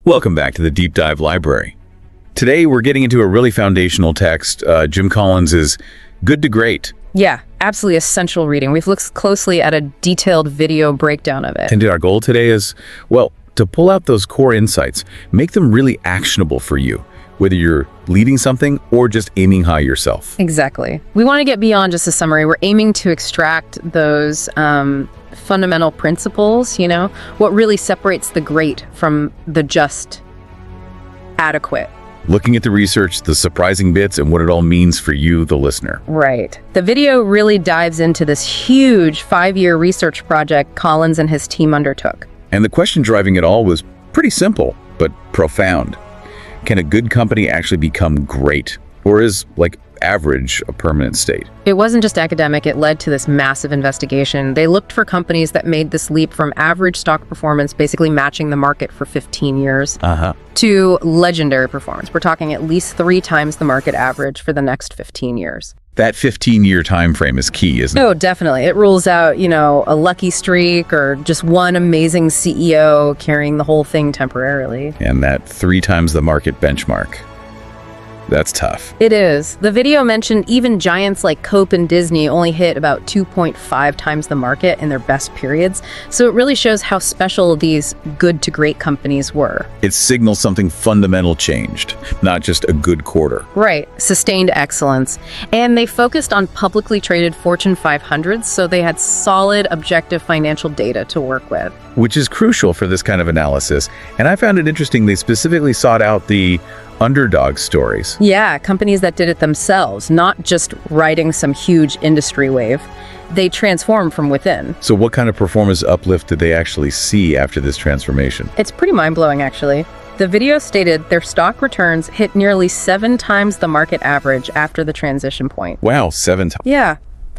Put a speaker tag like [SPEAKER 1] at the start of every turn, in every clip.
[SPEAKER 1] Welcome back to the Deep Dive Library. Today we're getting into a really foundational text, Jim Collins' Good to Great.
[SPEAKER 2] Yeah, absolutely essential reading. We've looked closely at a detailed video breakdown of it.
[SPEAKER 1] And our goal today is, well, to pull out those core insights, make them really actionable for you, whether you're leading something or just aiming high yourself.
[SPEAKER 2] Exactly. We want to get beyond just a summary. We're aiming to extract those fundamental principles, what really separates the great from the just adequate.
[SPEAKER 1] Looking at the research, the surprising bits, and what it all means for you, the listener.
[SPEAKER 2] Right. The video really dives into this huge 5-year research project Collins and his team undertook.
[SPEAKER 1] And the question driving it all was pretty simple, but profound. Can a good company actually become great? Or is, like, average a permanent state?
[SPEAKER 2] It wasn't just academic, it led to this massive investigation. They looked for companies that made this leap from average stock performance, basically matching the market for 15 years, to legendary performance. We're talking at least 3 times the market average for the next 15 years.
[SPEAKER 1] That 15-year time frame is key, isn't it?
[SPEAKER 2] Oh, definitely. It rules out, a lucky streak or just one amazing CEO carrying the whole thing temporarily.
[SPEAKER 1] And that 3 times the market benchmark. That's tough.
[SPEAKER 2] It is. The video mentioned even giants like Coke and Disney only hit about 2.5 times the market in their best periods. So it really shows how special these good to great companies were.
[SPEAKER 1] It signals something fundamental changed, not just a good quarter.
[SPEAKER 2] Right. Sustained excellence. And they focused on publicly traded Fortune 500s, so they had solid, objective financial data to work with.
[SPEAKER 1] Which is crucial for this kind of analysis. And I found it interesting they specifically sought out the underdog stories.
[SPEAKER 2] Yeah, companies that did it themselves, not just riding some huge industry wave. They transformed from within.
[SPEAKER 1] So what kind of performance uplift did they actually see after this transformation?
[SPEAKER 2] It's pretty mind-blowing, actually. The video stated their stock returns hit nearly 7 times the market average after the transition point.
[SPEAKER 1] Wow, 7 times.
[SPEAKER 2] Yeah.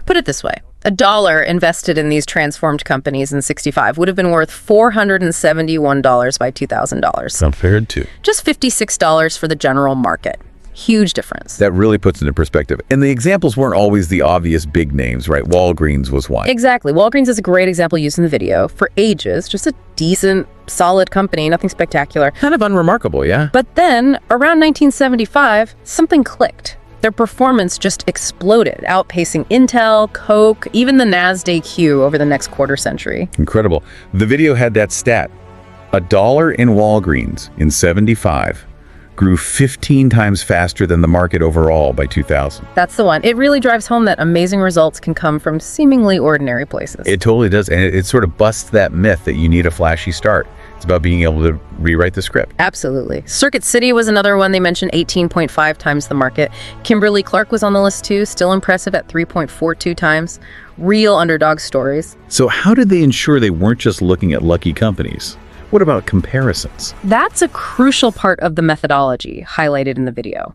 [SPEAKER 2] Put it this way. $1 invested in these transformed companies in '65 would have been worth $471 by $2,000.
[SPEAKER 1] Compared to
[SPEAKER 2] just $56 for the general market. Huge difference.
[SPEAKER 1] That really puts it in perspective. And the examples weren't always the obvious big names, right? Walgreens was one.
[SPEAKER 2] Exactly. Walgreens is a great example used in the video. For ages, just a decent, solid company, nothing spectacular.
[SPEAKER 1] Kind of unremarkable, yeah?
[SPEAKER 2] But then, around 1975, something clicked. Their performance just exploded, outpacing Intel, Coke, even the NASDAQ over the next quarter century.
[SPEAKER 1] Incredible. The video had that stat. $1 in Walgreens in '75 grew 15 times faster than the market overall by 2000.
[SPEAKER 2] That's the one. It really drives home that amazing results can come from seemingly ordinary places.
[SPEAKER 1] It totally does. And it sort of busts that myth that you need a flashy start. It's about being able to rewrite the script.
[SPEAKER 2] Absolutely. Circuit City was another one they mentioned, 18.5 times the market. Kimberly-Clark was on the list too, still impressive at 3.42 times. Real underdog stories.
[SPEAKER 1] So how did they ensure they weren't just looking at lucky companies? What about comparisons?
[SPEAKER 2] That's a crucial part of the methodology highlighted in the video.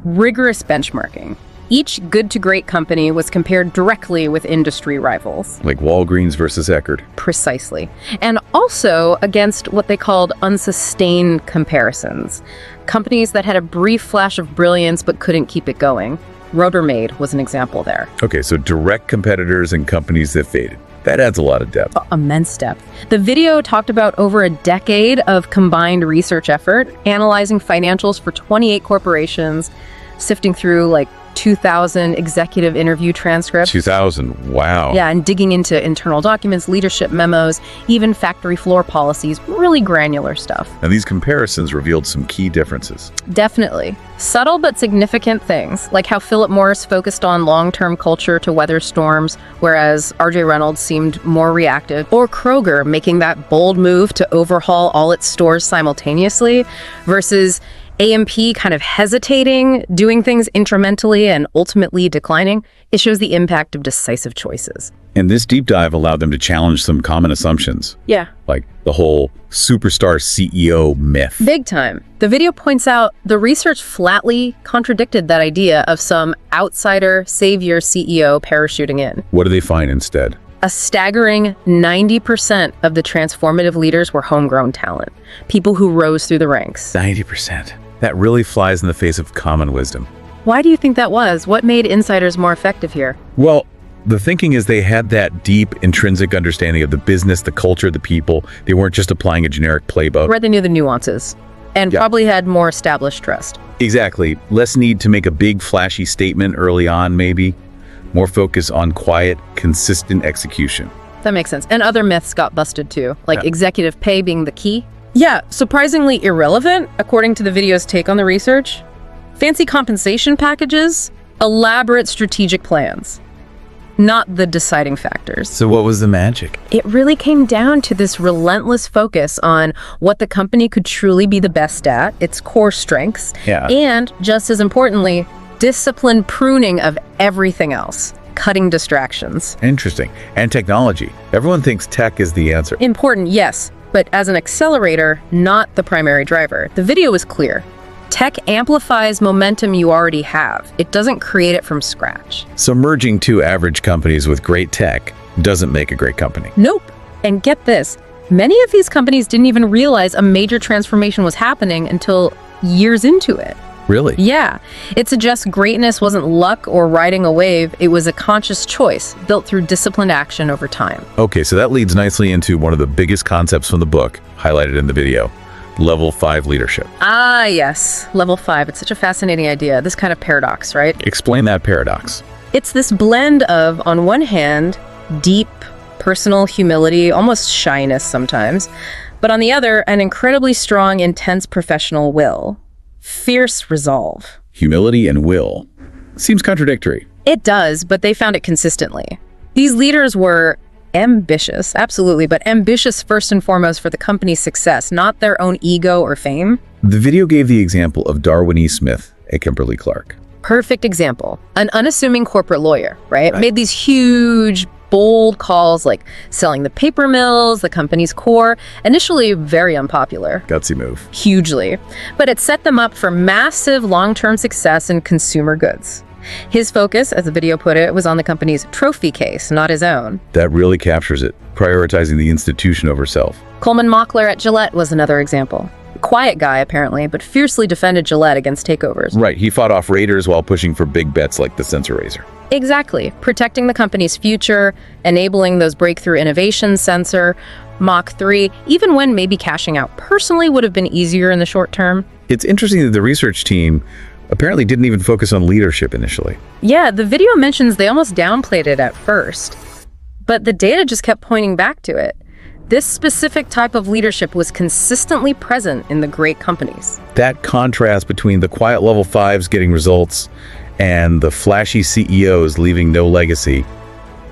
[SPEAKER 2] Rigorous benchmarking. Each good to great company was compared directly with industry rivals.
[SPEAKER 1] Like Walgreens versus Eckerd.
[SPEAKER 2] Precisely. And also against what they called unsustained comparisons. Companies that had a brief flash of brilliance but couldn't keep it going. Rubbermaid was an example there.
[SPEAKER 1] Okay, so direct competitors and companies that faded. That adds a lot of depth.
[SPEAKER 2] Immense depth. The video talked about over a decade of combined research effort, analyzing financials for 28 corporations, sifting through like 2,000 executive interview transcripts.
[SPEAKER 1] 2,000, wow.
[SPEAKER 2] Yeah, and digging into internal documents, leadership memos, even factory floor policies, really granular stuff.
[SPEAKER 1] And these comparisons revealed some key differences.
[SPEAKER 2] Definitely. Subtle but significant things, like how Philip Morris focused on long-term culture to weather storms, whereas RJ Reynolds seemed more reactive, or Kroger making that bold move to overhaul all its stores simultaneously, versus AMP kind of hesitating, doing things incrementally and ultimately declining. It shows the impact of decisive choices.
[SPEAKER 1] And this deep dive allowed them to challenge some common assumptions.
[SPEAKER 2] Yeah.
[SPEAKER 1] Like the whole superstar CEO myth.
[SPEAKER 2] Big time. The video points out the research flatly contradicted that idea of some outsider savior CEO parachuting in.
[SPEAKER 1] What do they find instead?
[SPEAKER 2] A staggering 90% of the transformative leaders were homegrown talent, people who rose through the ranks.
[SPEAKER 1] 90%. That really flies in the face of common wisdom.
[SPEAKER 2] Why do you think that was? What made insiders more effective here?
[SPEAKER 1] Well, the thinking is they had that deep intrinsic understanding of the business, the culture, the people. They weren't just applying a generic playbook.
[SPEAKER 2] Right, they knew the nuances. and
[SPEAKER 1] Yeah.
[SPEAKER 2] probably had more established trust.
[SPEAKER 1] Exactly. Less need to make a big, flashy statement early on, maybe. More focus on quiet, consistent execution.
[SPEAKER 2] That makes sense. And other myths got busted too, like
[SPEAKER 1] Yeah.
[SPEAKER 2] executive pay being the key. Yeah, surprisingly irrelevant, according to the video's take on the research. Fancy compensation packages, elaborate strategic plans. Not the deciding factors.
[SPEAKER 1] So what was the magic?
[SPEAKER 2] It really came down to this relentless focus on what the company could truly be the best at, its core strengths,
[SPEAKER 1] Yeah.
[SPEAKER 2] and, just as importantly, disciplined pruning of everything else, cutting distractions.
[SPEAKER 1] Interesting. And technology. Everyone thinks tech is the answer.
[SPEAKER 2] Important, yes, but as an accelerator, not the primary driver. The video is clear. Tech amplifies momentum you already have. It doesn't create it from scratch.
[SPEAKER 1] So merging two average companies with great tech doesn't make a great company.
[SPEAKER 2] Nope. And get this, many of these companies didn't even realize a major transformation was happening until years into it.
[SPEAKER 1] Really?
[SPEAKER 2] Yeah, it suggests greatness wasn't luck or riding a wave, it was a conscious choice built through disciplined action over time.
[SPEAKER 1] Okay, so that leads nicely into one of the biggest concepts from the book, highlighted in the video. Level 5 leadership.
[SPEAKER 2] Ah, yes, level 5. It's such a fascinating idea, this kind of paradox, right?
[SPEAKER 1] Explain that paradox.
[SPEAKER 2] It's this blend of, on one hand, deep personal humility, almost shyness sometimes, but on the other, an incredibly strong, intense professional will. Fierce resolve.
[SPEAKER 1] Humility and will. Seems contradictory.
[SPEAKER 2] It does, but they found it consistently. These leaders were ambitious, absolutely, but ambitious first and foremost for the company's success, not their own ego or fame.
[SPEAKER 1] The video gave the example of Darwin E. Smith at Kimberly-Clark.
[SPEAKER 2] Perfect example. An unassuming corporate lawyer, right?
[SPEAKER 1] Right.
[SPEAKER 2] Made these huge, bold calls like selling the paper mills, the company's core. Initially very unpopular.
[SPEAKER 1] Gutsy move.
[SPEAKER 2] Hugely. But it set them up for massive long-term success in consumer goods. His focus, as the video put it, was on the company's trophy case, not his own.
[SPEAKER 1] That really captures it, prioritizing the institution over self.
[SPEAKER 2] Coleman Mockler at Gillette was another example. Quiet guy, apparently, but fiercely defended Gillette against takeovers.
[SPEAKER 1] Right, he fought off raiders while pushing for big bets like the sensor razor.
[SPEAKER 2] Exactly. Protecting the company's future, enabling those breakthrough innovations, sensor, Mach 3, even when maybe cashing out personally would have been easier in the short term.
[SPEAKER 1] It's interesting that the research team apparently didn't even focus on leadership initially.
[SPEAKER 2] Yeah, the video mentions they almost downplayed it at first, but the data just kept pointing back to it. This specific type of leadership was consistently present in the great companies.
[SPEAKER 1] That contrast between the quiet level 5s getting results and the flashy CEOs leaving no legacy,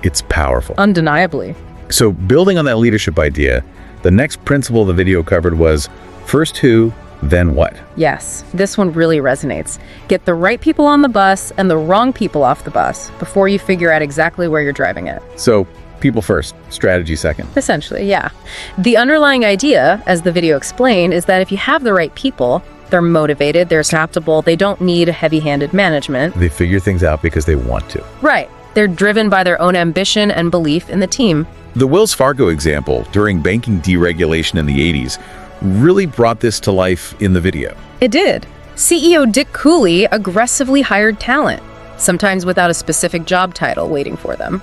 [SPEAKER 1] it's powerful.
[SPEAKER 2] Undeniably.
[SPEAKER 1] So building on that leadership idea, the next principle the video covered was first who, then what?
[SPEAKER 2] Yes, this one really resonates. Get the right people on the bus and the wrong people off the bus before you figure out exactly where you're driving it.
[SPEAKER 1] So people first, strategy second.
[SPEAKER 2] Essentially, yeah. The underlying idea, as the video explained, is that if you have the right people, they're motivated, they're adaptable, they don't need heavy-handed management.
[SPEAKER 1] They figure things out because they want to.
[SPEAKER 2] Right. They're driven by their own ambition and belief in the team.
[SPEAKER 1] The Wells Fargo example during banking deregulation in the 80s really brought this to life in the video.
[SPEAKER 2] It did. CEO Dick Cooley aggressively hired talent, sometimes without a specific job title waiting for them.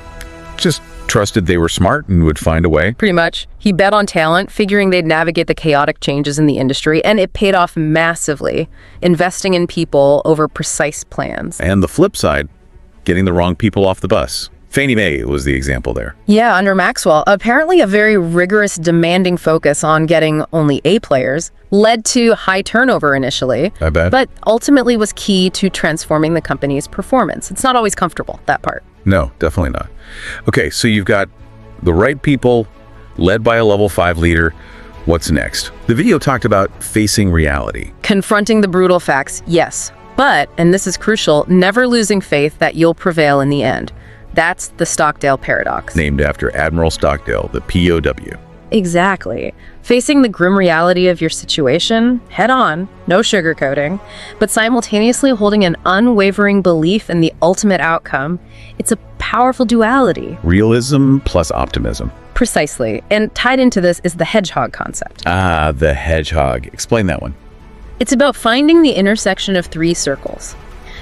[SPEAKER 1] Just trusted they were smart and would find a way.
[SPEAKER 2] Pretty much. He bet on talent, figuring they'd navigate the chaotic changes in the industry, and it paid off massively, investing in people over precise plans.
[SPEAKER 1] And the flip side, getting the wrong people off the bus. Fannie Mae was the example there.
[SPEAKER 2] Yeah, under Maxwell, apparently a very rigorous, demanding focus on getting only A players led to high turnover initially,
[SPEAKER 1] I bet.
[SPEAKER 2] but ultimately was key to transforming the company's performance. It's not always comfortable, that part.
[SPEAKER 1] No, definitely not. Okay, so you've got the right people led by a level 5 leader. What's next? The video talked about facing reality.
[SPEAKER 2] Confronting the brutal facts, yes. But, and this is crucial, never losing faith that you'll prevail in the end. That's the Stockdale paradox.
[SPEAKER 1] Named after Admiral Stockdale, the POW.
[SPEAKER 2] Exactly. Facing the grim reality of your situation, head on, no sugarcoating, but simultaneously holding an unwavering belief in the ultimate outcome, it's a powerful duality.
[SPEAKER 1] Realism plus optimism.
[SPEAKER 2] Precisely. And tied into this is the Hedgehog Concept.
[SPEAKER 1] Ah, the hedgehog. Explain that one.
[SPEAKER 2] It's about finding the intersection of three circles.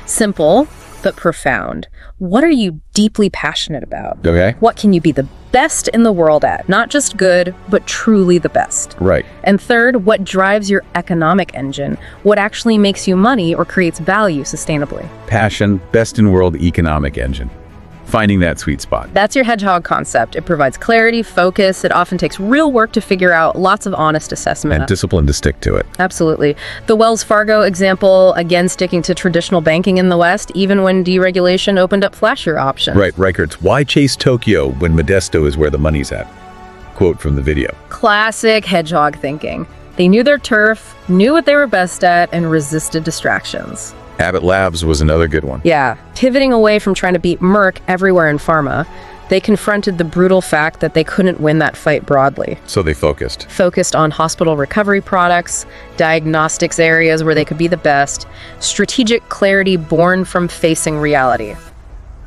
[SPEAKER 2] Simple, but profound. What are you deeply passionate about?
[SPEAKER 1] Okay.
[SPEAKER 2] What can you be the best in the world at? Not just good, but truly the best.
[SPEAKER 1] Right.
[SPEAKER 2] And third, what drives your economic engine? What actually makes you money or creates value sustainably?
[SPEAKER 1] Passion, best in world economic engine. Finding that sweet spot.
[SPEAKER 2] That's your Hedgehog Concept. It provides clarity, focus. It often takes real work to figure out, lots of honest assessment.
[SPEAKER 1] And discipline to stick to it.
[SPEAKER 2] Absolutely. The Wells Fargo example, again, sticking to traditional banking in the West, even when deregulation opened up flashier options.
[SPEAKER 1] Right, Reichert's "Why chase Tokyo when Modesto is where the money's at?" Quote from the video.
[SPEAKER 2] Classic hedgehog thinking. They knew their turf, knew what they were best at, and resisted distractions.
[SPEAKER 1] Abbott Labs was another good one.
[SPEAKER 2] Yeah, pivoting away from trying to beat Merck everywhere in pharma, they confronted the brutal fact that they couldn't win that fight broadly.
[SPEAKER 1] So they focused.
[SPEAKER 2] Focused on hospital recovery products, diagnostics areas where they could be the best, strategic clarity born from facing reality.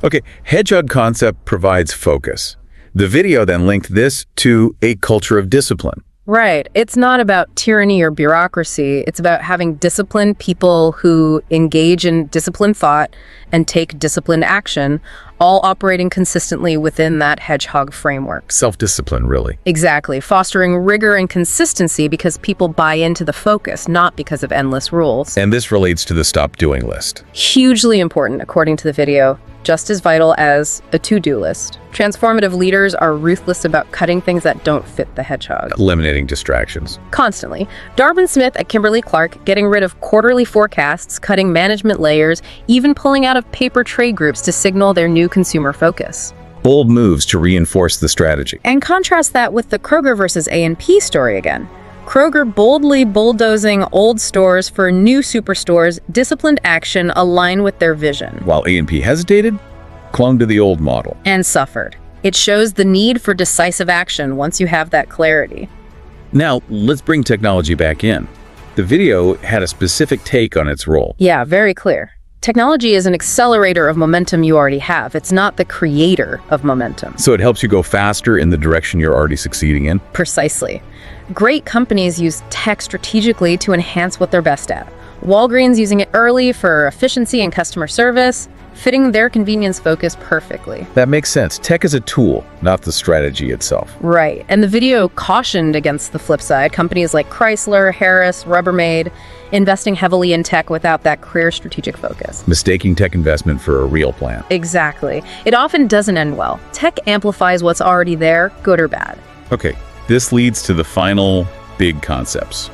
[SPEAKER 1] Okay, Hedgehog Concept provides focus. The video then linked this to a culture of discipline.
[SPEAKER 2] Right. It's not about tyranny or bureaucracy. It's about having disciplined people who engage in disciplined thought and take disciplined action, all operating consistently within that hedgehog framework.
[SPEAKER 1] Self-discipline, really.
[SPEAKER 2] Exactly. Fostering rigor and consistency because people buy into the focus, not because of endless rules.
[SPEAKER 1] And this relates to the stop doing list.
[SPEAKER 2] Hugely important, according to the video. Just as vital as a to-do list. Transformative leaders are ruthless about cutting things that don't fit the hedgehog.
[SPEAKER 1] Eliminating distractions.
[SPEAKER 2] Constantly. Darwin Smith at Kimberly-Clark getting rid of quarterly forecasts, cutting management layers, even pulling out of paper trade groups to signal their new consumer focus.
[SPEAKER 1] Bold moves to reinforce the strategy.
[SPEAKER 2] And contrast that with the Kroger versus A&P story again. Kroger boldly bulldozing old stores for new superstores, disciplined action aligned with their vision.
[SPEAKER 1] While A&P hesitated, clung to the old model.
[SPEAKER 2] And suffered. It shows the need for decisive action once you have that clarity.
[SPEAKER 1] Now, let's bring technology back in. The video had a specific take on its role.
[SPEAKER 2] Yeah, very clear. Technology is an accelerator of momentum you already have. It's not the creator of momentum.
[SPEAKER 1] So it helps you go faster in the direction you're already succeeding in?
[SPEAKER 2] Precisely. Great companies use tech strategically to enhance what they're best at. Walgreens using it early for efficiency and customer service, fitting their convenience focus perfectly.
[SPEAKER 1] That makes sense. Tech is a tool, not the strategy itself.
[SPEAKER 2] Right. And the video cautioned against the flip side. Companies like Chrysler, Harris, Rubbermaid, investing heavily in tech without that clear strategic focus.
[SPEAKER 1] Mistaking tech investment for a real plan.
[SPEAKER 2] Exactly. It often doesn't end well. Tech amplifies what's already there, good or bad.
[SPEAKER 1] Okay, this leads to the final big concepts.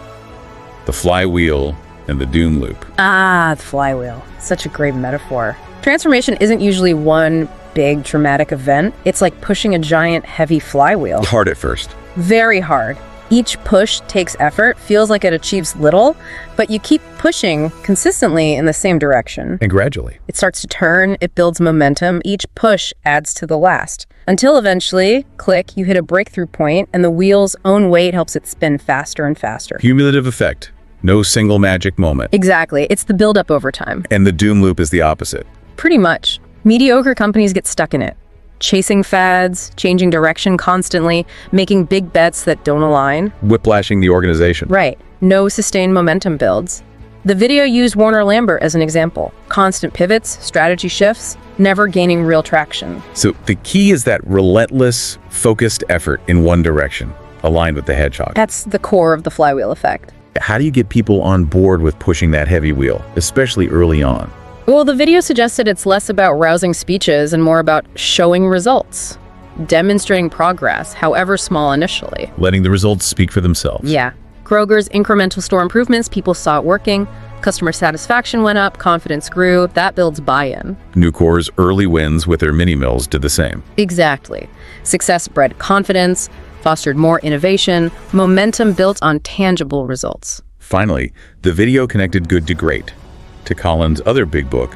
[SPEAKER 1] The flywheel and the doom loop.
[SPEAKER 2] Ah, the flywheel. Such a great metaphor. Transformation isn't usually one big dramatic event. It's like pushing a giant heavy flywheel.
[SPEAKER 1] Hard at first.
[SPEAKER 2] Very hard. Each push takes effort, feels like it achieves little, but you keep pushing consistently in the same direction.
[SPEAKER 1] And gradually.
[SPEAKER 2] It starts to turn, it builds momentum, each push adds to the last. Until eventually, click, you hit a breakthrough point, and the wheel's own weight helps it spin faster and faster.
[SPEAKER 1] Cumulative effect. No single magic moment.
[SPEAKER 2] Exactly. It's the buildup over time.
[SPEAKER 1] And the doom loop is the opposite.
[SPEAKER 2] Pretty much. Mediocre companies get stuck in it. Chasing fads, changing direction constantly, making big bets that don't align.
[SPEAKER 1] Whiplashing the organization.
[SPEAKER 2] Right. No sustained momentum builds. The video used Warner Lambert as an example. Constant pivots, strategy shifts, never gaining real traction.
[SPEAKER 1] So the key is that relentless, focused effort in one direction, aligned with the hedgehog.
[SPEAKER 2] That's the core of the flywheel effect.
[SPEAKER 1] How do you get people on board with pushing that heavy wheel, especially early on?
[SPEAKER 2] Well, the video suggested it's less about rousing speeches and more about showing results, demonstrating progress, however small initially.
[SPEAKER 1] Letting the results speak for themselves.
[SPEAKER 2] Yeah. Kroger's incremental store improvements, people saw it working, customer satisfaction went up, confidence grew, that builds buy-in.
[SPEAKER 1] Nucor's early wins with their mini mills did the same.
[SPEAKER 2] Exactly. Success bred confidence, fostered more innovation, momentum built on tangible results.
[SPEAKER 1] Finally, the video connected good to great, to Collins' other big book,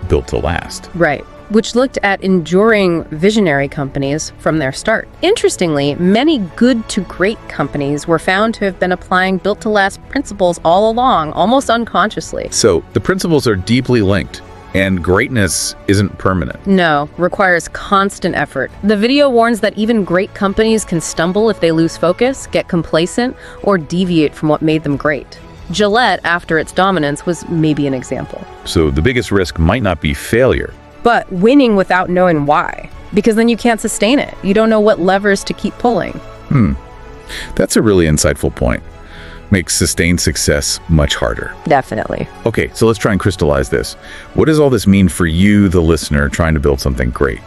[SPEAKER 1] Built to Last.
[SPEAKER 2] Right, which looked at enduring visionary companies from their start. Interestingly, many good to great companies were found to have been applying Built to Last principles all along, almost unconsciously.
[SPEAKER 1] So the principles are deeply linked, and greatness isn't permanent.
[SPEAKER 2] No, requires constant effort. The video warns that even great companies can stumble if they lose focus, get complacent, or deviate from what made them great. Gillette, after its dominance, was maybe an example.
[SPEAKER 1] So the biggest risk might not be failure.
[SPEAKER 2] But winning without knowing why, because then you can't sustain it. You don't know what levers to keep pulling.
[SPEAKER 1] That's a really insightful point. Makes sustained success much harder.
[SPEAKER 2] Definitely.
[SPEAKER 1] Okay, so let's try and crystallize this. What does all this mean for you, the listener, trying to build something great?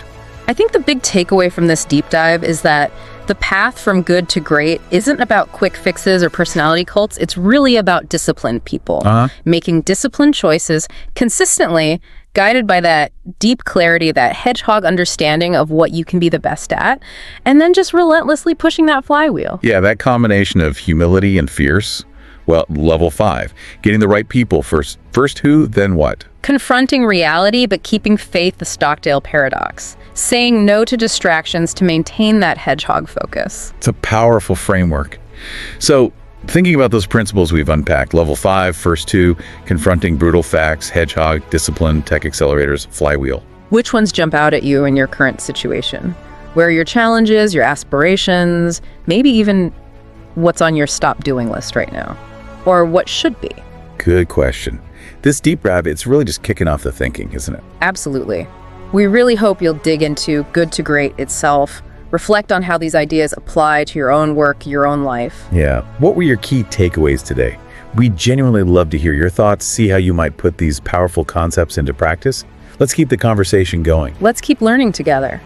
[SPEAKER 2] I think the big takeaway from this deep dive is that the path from good to great isn't about quick fixes or personality cults. It's really about disciplined people, making disciplined choices consistently, guided by that deep clarity, that hedgehog understanding of what you can be the best at, and then just relentlessly pushing that flywheel.
[SPEAKER 1] Yeah, that combination of humility and fierce. Well, level 5, getting the right people first. First who, then what?
[SPEAKER 2] Confronting reality, but keeping faith, the Stockdale paradox. Saying no to distractions to maintain that hedgehog focus.
[SPEAKER 1] It's a powerful framework. So, thinking about those principles we've unpacked, level 5, first 2, confronting brutal facts, hedgehog, discipline, tech accelerators, flywheel.
[SPEAKER 2] Which ones jump out at you in your current situation? Where are your challenges, your aspirations, maybe even what's on your stop doing list right now? Or what should be?
[SPEAKER 1] Good question. This deep dive, it's really just kicking off the thinking, isn't it?
[SPEAKER 2] Absolutely. We really hope you'll dig into good to great itself, reflect on how these ideas apply to your own work, your own life.
[SPEAKER 1] Yeah. What were your key takeaways today? We'd genuinely love to hear your thoughts, see how you might put these powerful concepts into practice. Let's keep the conversation going.
[SPEAKER 2] Let's keep learning together.